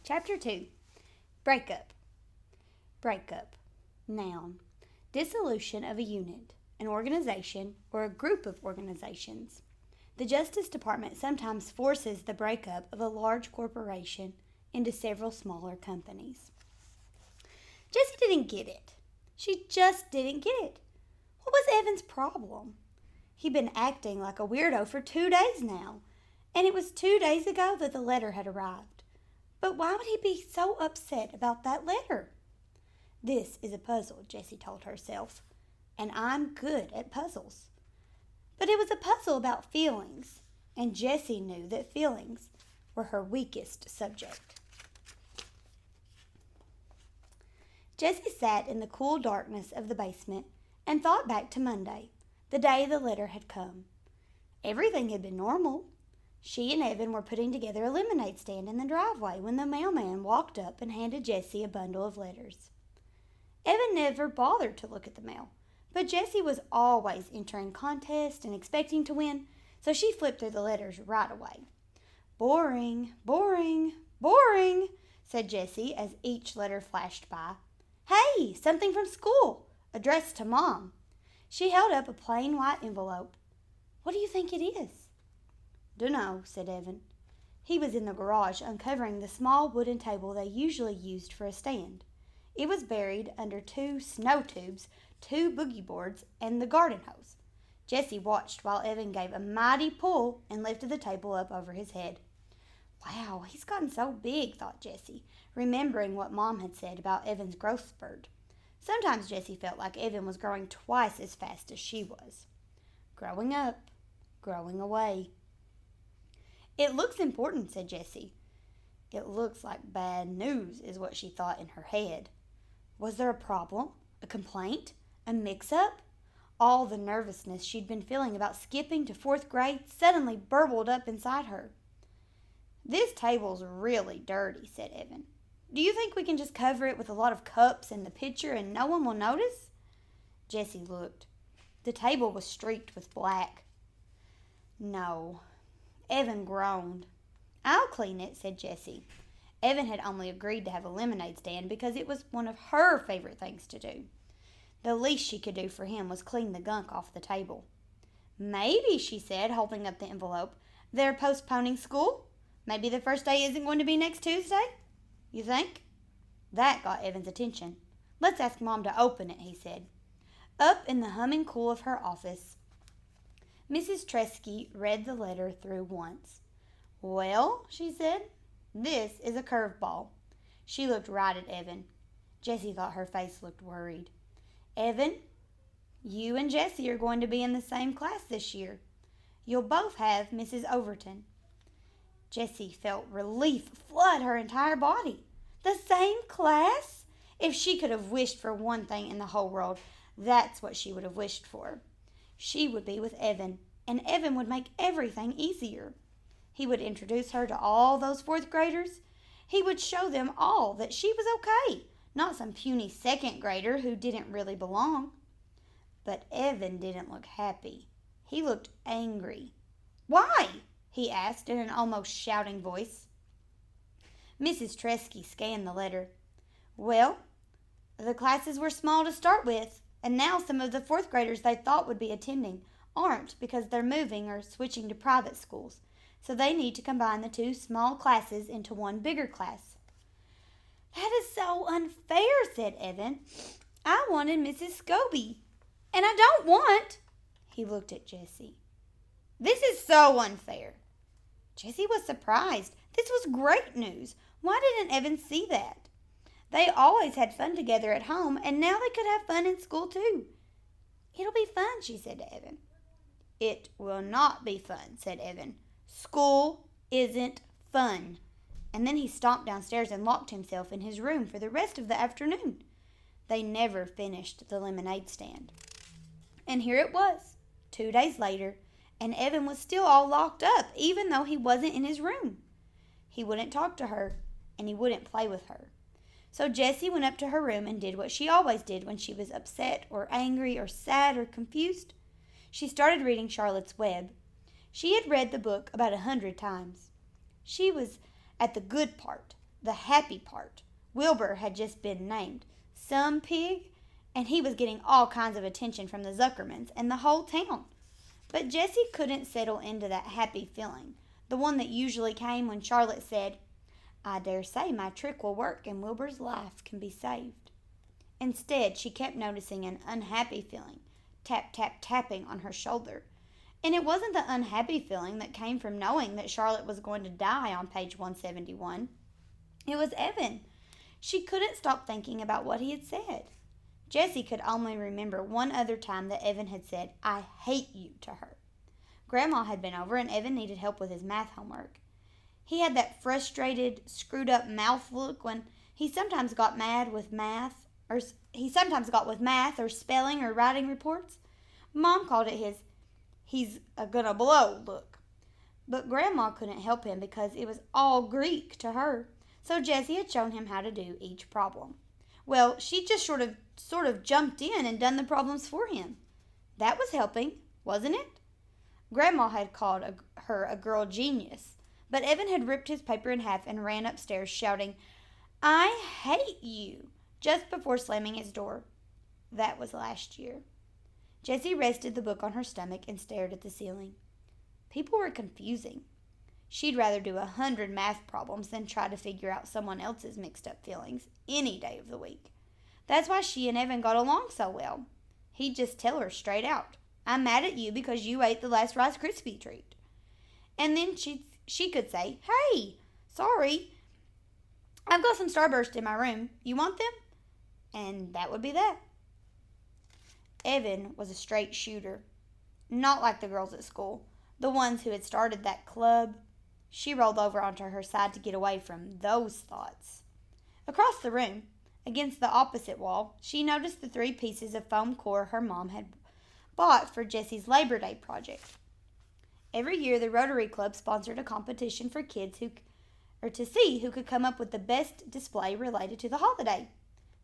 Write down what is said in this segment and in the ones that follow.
Chapter 2. Breakup. Breakup. Noun. Dissolution of a unit, an organization, or a group of organizations. The Justice Department sometimes forces the breakup of a large corporation into several smaller companies. Jessie didn't get it. She just didn't get it. What was Evan's problem? He'd been acting like a weirdo for 2 days now, and it was 2 days ago that the letter had arrived. But why would he be so upset about that letter? This is a puzzle, Jessie told herself, and I'm good at puzzles. But it was a puzzle about feelings, and Jessie knew that feelings were her weakest subject. Jessie sat in the cool darkness of the basement and thought back to Monday, the day the letter had come. Everything had been normal. She and Evan were putting together a lemonade stand in the driveway when the mailman walked up and handed Jessie a bundle of letters. Evan never bothered to look at the mail, but Jessie was always entering contests and expecting to win, so she flipped through the letters right away. Boring, boring, boring, said Jessie as each letter flashed by. Hey, something from school, addressed to Mom. She held up a plain white envelope. What do you think it is? Dunno, said Evan. He was in the garage uncovering the small wooden table they usually used for a stand. It was buried under 2 snow tubes, 2 boogie boards, and the garden hose. Jessie watched while Evan gave a mighty pull and lifted the table up over his head. Wow, he's gotten so big, thought Jessie, remembering what Mom had said about Evan's growth spurt. Sometimes Jessie felt like Evan was growing twice as fast as she was. Growing up, growing away. It looks important, said Jessie. It looks like bad news, is what she thought in her head. Was there a problem? A complaint? A mix-up? All the nervousness she'd been feeling about skipping to 4th grade suddenly burbled up inside her. This table's really dirty, said Evan. Do you think we can just cover it with a lot of cups and the pitcher and no one will notice? Jessie looked. The table was streaked with black. No. Evan groaned. I'll clean it, said Jessie. Evan had only agreed to have a lemonade stand because it was one of her favorite things to do. The least she could do for him was clean the gunk off the table. Maybe, she said, holding up the envelope, they're postponing school. Maybe the first day isn't going to be next Tuesday. You think? That got Evan's attention. Let's ask Mom to open it, he said. Up in the humming cool of her office, Mrs. Tresky read the letter through once. Well, she said, this is a curveball. She looked right at Evan. Jessie thought her face looked worried. Evan, you and Jessie are going to be in the same class this year. You'll both have Mrs. Overton. Jessie felt relief flood her entire body. The same class? If she could have wished for one thing in the whole world, that's what she would have wished for. She would be with Evan, and Evan would make everything easier. He would introduce her to all those 4th graders. He would show them all that she was okay, not some puny 2nd grader who didn't really belong. But Evan didn't look happy. He looked angry. Why? He asked in an almost shouting voice. Mrs. Tresky scanned the letter. Well, the classes were small to start with, and now some of the 4th graders they thought would be attending aren't because they're moving or switching to private schools, so they need to combine the 2 small classes into one bigger class. That is so unfair, said Evan. I wanted Mrs. Scobie, and I don't want. He looked at Jessie. This is so unfair. Jessie was surprised. This was great news. Why didn't Evan see that? They always had fun together at home, and now they could have fun in school too. It'll be fun, she said to Evan. It will not be fun, said Evan. School isn't fun. And then he stomped downstairs and locked himself in his room for the rest of the afternoon. They never finished the lemonade stand. And here it was, 2 days later, and Evan was still all locked up, even though he wasn't in his room. He wouldn't talk to her, and he wouldn't play with her. So Jessie went up to her room and did what she always did when she was upset or angry or sad or confused. She started reading Charlotte's Web. She had read the book about 100 times. She was at the good part, the happy part. Wilbur had just been named some pig, and he was getting all kinds of attention from the Zuckermans and the whole town. But Jessie couldn't settle into that happy feeling, the one that usually came when Charlotte said, "I dare say my trick will work and Wilbur's life can be saved." Instead, she kept noticing an unhappy feeling, tap, tap, tapping on her shoulder. And it wasn't the unhappy feeling that came from knowing that Charlotte was going to die on page 171. It was Evan. She couldn't stop thinking about what he had said. Jessie could only remember one other time that Evan had said, "I hate you," to her. Grandma had been over and Evan needed help with his math homework. He had that frustrated, screwed up mouth look when he sometimes got mad with math, or spelling or writing reports. Mom called it his "he's a gonna blow" look. But Grandma couldn't help him because it was all Greek to her. So Jessie had shown him how to do each problem. Well, she just sort of jumped in and done the problems for him. That was helping, wasn't it? Grandma had called her a girl genius, but Evan had ripped his paper in half and ran upstairs shouting, "I hate you," just before slamming his door. That was last year. Jessie rested the book on her stomach and stared at the ceiling. People were confusing. She'd rather do 100 math problems than try to figure out someone else's mixed up feelings any day of the week. That's why she and Evan got along so well. He'd just tell her straight out, "I'm mad at you because you ate the last Rice Krispie treat." And then she could say, "Hey, sorry, I've got some Starburst in my room. You want them?" And that would be that. Evan was a straight shooter. Not like the girls at school, the ones who had started that club. She rolled over onto her side to get away from those thoughts. Across the room, against the opposite wall, she noticed the 3 pieces of foam core her mom had bought for Jessie's Labor Day project. Every year, the Rotary Club sponsored a competition for kids to see who could come up with the best display related to the holiday.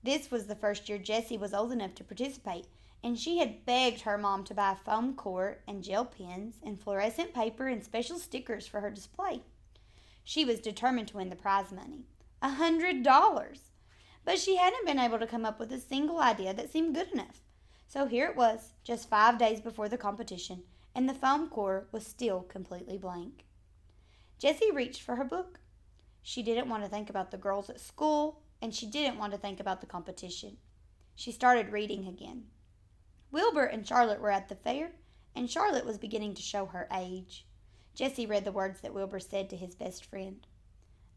This was the first year Jessie was old enough to participate, and she had begged her mom to buy foam core and gel pens and fluorescent paper and special stickers for her display. She was determined to win the prize money, $100. But she hadn't been able to come up with a single idea that seemed good enough. So here it was, just 5 days before the competition, and the foam core was still completely blank. Jessie reached for her book. She didn't want to think about the girls at school, and she didn't want to think about the competition. She started reading again. Wilbur and Charlotte were at the fair, and Charlotte was beginning to show her age. Jessie read the words that Wilbur said to his best friend.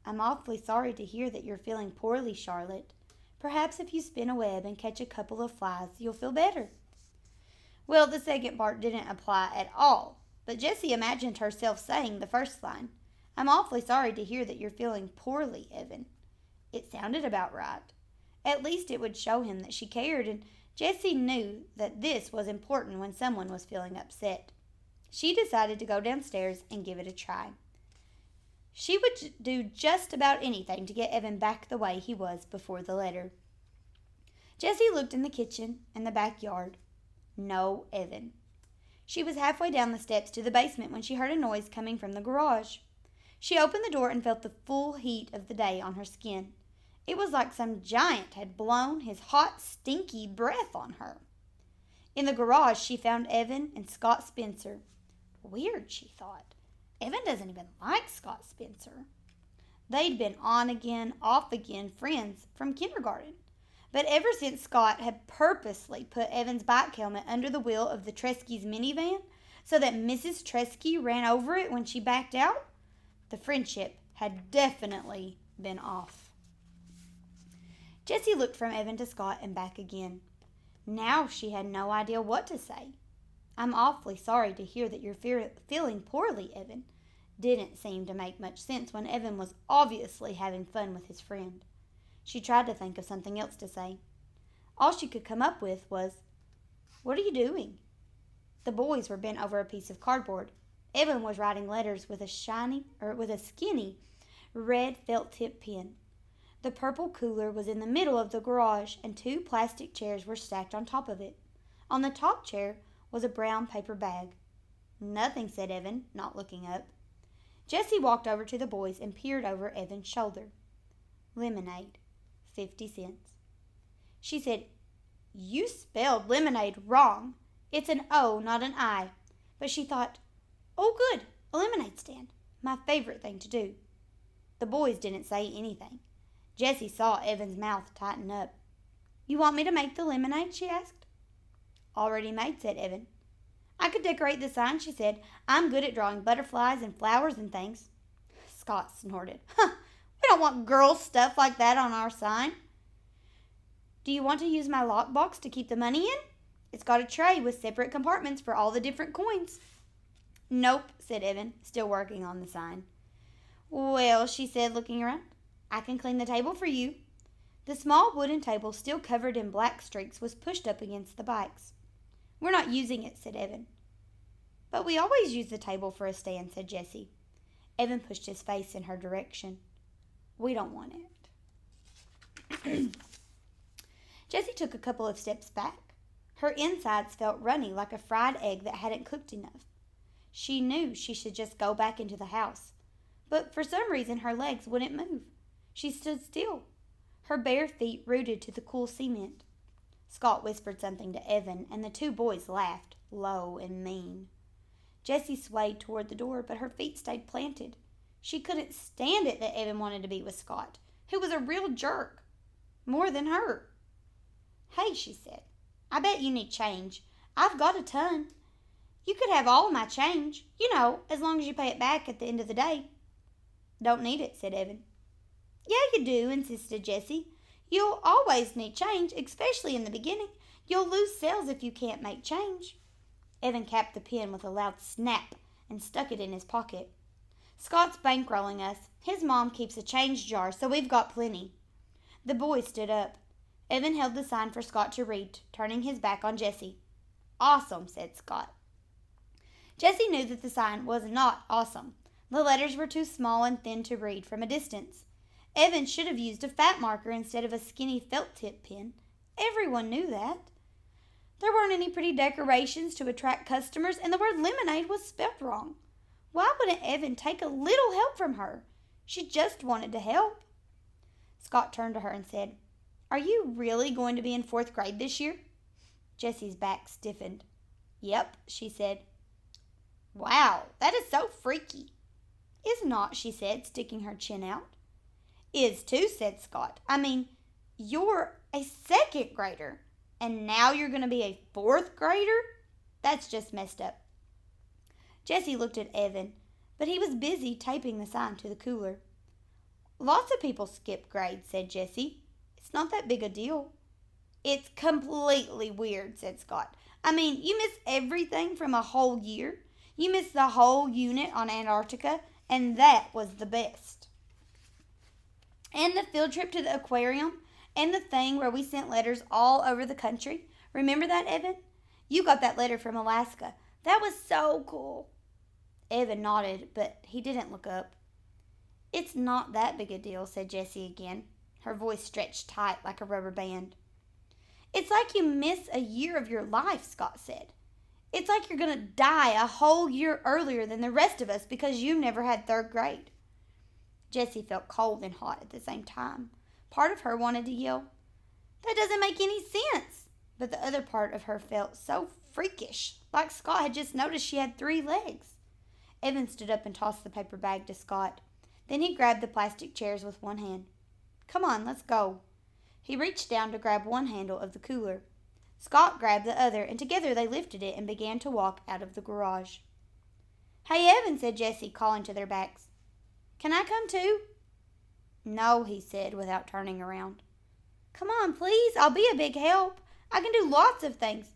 "I'm awfully sorry to hear that you're feeling poorly, Charlotte. Perhaps if you spin a web and catch a couple of flies, you'll feel better." Well, the second part didn't apply at all, but Jessie imagined herself saying the first line. "I'm awfully sorry to hear that you're feeling poorly, Evan." It sounded about right. At least it would show him that she cared, and Jessie knew that this was important when someone was feeling upset. She decided to go downstairs and give it a try. She would do just about anything to get Evan back the way he was before the letter. Jessie looked in the kitchen and the backyard. No Evan. She was halfway down the steps to the basement when she heard a noise coming from the garage. She opened the door and felt the full heat of the day on her skin. It was like some giant had blown his hot, stinky breath on her. In the garage, she found Evan and Scott Spencer. Weird, she thought. Evan doesn't even like Scott Spencer. They'd been on again, off again friends from kindergarten. But ever since Scott had purposely put Evan's bike helmet under the wheel of the Treske's minivan so that Mrs. Treske ran over it when she backed out, the friendship had definitely been off. Jessie looked from Evan to Scott and back again. Now she had no idea what to say. "I'm awfully sorry to hear that you're feeling poorly, Evan." Didn't seem to make much sense when Evan was obviously having fun with his friend. She tried to think of something else to say. All she could come up with was, "What are you doing?" The boys were bent over a piece of cardboard. Evan was writing letters with a skinny red felt-tip pen. The purple cooler was in the middle of the garage, and 2 plastic chairs were stacked on top of it. On the top chair was a brown paper bag. "Nothing," said Evan, not looking up. Jessie walked over to the boys and peered over Evan's shoulder. Lemonade, 50 cents. She said, "You spelled lemonade wrong. It's an O, not an I." But she thought, "Oh, good, a lemonade stand. My favorite thing to do." The boys didn't say anything. Jessie saw Evan's mouth tighten up. "You want me to make the lemonade?" she asked. "Already made," said Evan. "I could decorate the sign," she said. "I'm good at drawing butterflies and flowers and things." Scott snorted. "Huh, we don't want girl stuff like that on our sign." "Do you want to use my lockbox to keep the money in? It's got a tray with separate compartments for all the different coins." "Nope," said Evan, still working on the sign. "Well," she said, looking around, "I can clean the table for you." The small wooden table, still covered in black streaks, was pushed up against the bikes. "We're not using it," said Evan. "But we always use the table for a stand," said Jessie. Evan pushed his face in her direction. "We don't want it." Jessie took a couple of steps back. Her insides felt runny like a fried egg that hadn't cooked enough. She knew she should just go back into the house, but for some reason her legs wouldn't move. She stood still, her bare feet rooted to the cool cement. Scott whispered something to Evan, and the two boys laughed, low and mean. Jessie swayed toward the door, but her feet stayed planted. She couldn't stand it that Evan wanted to be with Scott, who was a real jerk, more than her. "Hey," she said, "I bet you need change. I've got a ton. You could have all of my change, as long as you pay it back at the end of the day." "Don't need it," said Evan. "Yeah, you do," insisted Jessie. "You'll always need change, especially in the beginning. You'll lose sales if you can't make change." Evan capped the pen with a loud snap and stuck it in his pocket. "Scott's bankrolling us. His mom keeps a change jar, so we've got plenty." The boys stood up. Evan held the sign for Scott to read, turning his back on Jessie. "Awesome," said Scott. Jessie knew that the sign was not awesome. The letters were too small and thin to read from a distance. Evan should have used a fat marker instead of a skinny felt-tip pen. Everyone knew that. There weren't any pretty decorations to attract customers, and the word lemonade was spelled wrong. Why wouldn't Evan take a little help from her? She just wanted to help. Scott turned to her and said, "Are you really going to be in 4th grade this year?" Jessie's back stiffened. "Yep," she said. "Wow, that is so freaky." "Is not," she said, sticking her chin out. "Is too," said Scott. "I mean, you're a 2nd grader, and now you're going to be a 4th grader? That's just messed up." Jessie looked at Evan, but he was busy taping the sign to the cooler. "Lots of people skip grades," said Jessie. "It's not that big a deal." "It's completely weird," said Scott. "I mean, you miss everything from a whole year. You missed the whole unit on Antarctica, and that was the best. And the field trip to the aquarium, and the thing where we sent letters all over the country. Remember that, Evan? You got that letter from Alaska. That was so cool." Evan nodded, but he didn't look up. "It's not that big a deal," said Jessie again. Her voice stretched tight like a rubber band. "It's like you miss a year of your life," Scott said. "It's like you're going to die a whole year earlier than the rest of us because you never had 3rd grade. Jessie felt cold and hot at the same time. Part of her wanted to yell, "That doesn't make any sense!" But the other part of her felt so freakish, like Scott had just noticed she had 3 legs. Evan stood up and tossed the paper bag to Scott. Then he grabbed the plastic chairs with one hand. "Come on, let's go." He reached down to grab one handle of the cooler. Scott grabbed the other, and together they lifted it and began to walk out of the garage. "Hey, Evan," said Jessie, calling to their backs. "Can I come too?" "No," he said, without turning around. "Come on, please. I'll be a big help. I can do lots of things."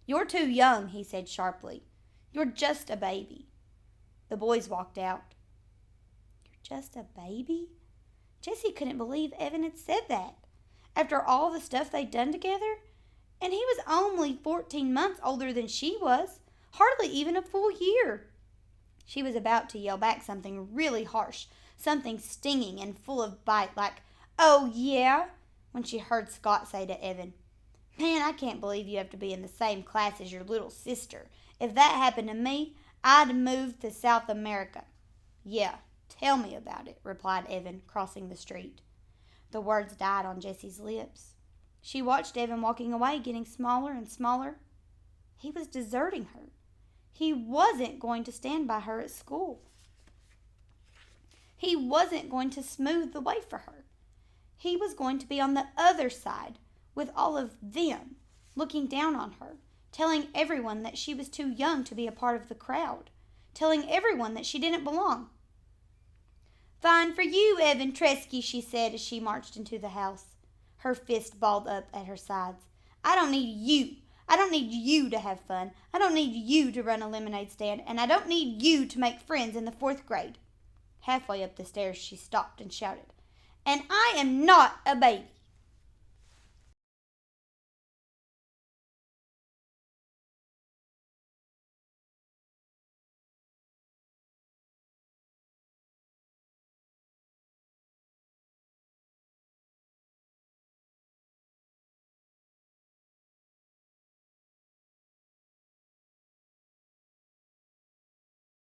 "You're too young," he said sharply. "You're just a baby." The boys walked out. "You're just a baby?" Jessie couldn't believe Evan had said that. After all the stuff they'd done together, and he was only 14 months older than she was, hardly even a full year. She was about to yell back something really harsh, something stinging and full of bite, like, "Oh, yeah," when she heard Scott say to Evan, "Man, I can't believe you have to be in the same class as your little sister. If that happened to me, I'd move to South America." "Yeah, tell me about it," replied Evan, crossing the street. The words died on Jessie's lips. She watched Evan walking away, getting smaller and smaller. He was deserting her. He wasn't going to stand by her at school. He wasn't going to smooth the way for her. He was going to be on the other side with all of them, looking down on her, telling everyone that she was too young to be a part of the crowd, telling everyone that she didn't belong. "Fine for you, Evan Tresky," she said as she marched into the house, her fist balled up at her sides. "I don't need you. I don't need you to have fun. I don't need you to run a lemonade stand, and I don't need you to make friends in the 4th grade. Halfway up the stairs, she stopped and shouted, "And I am not a baby.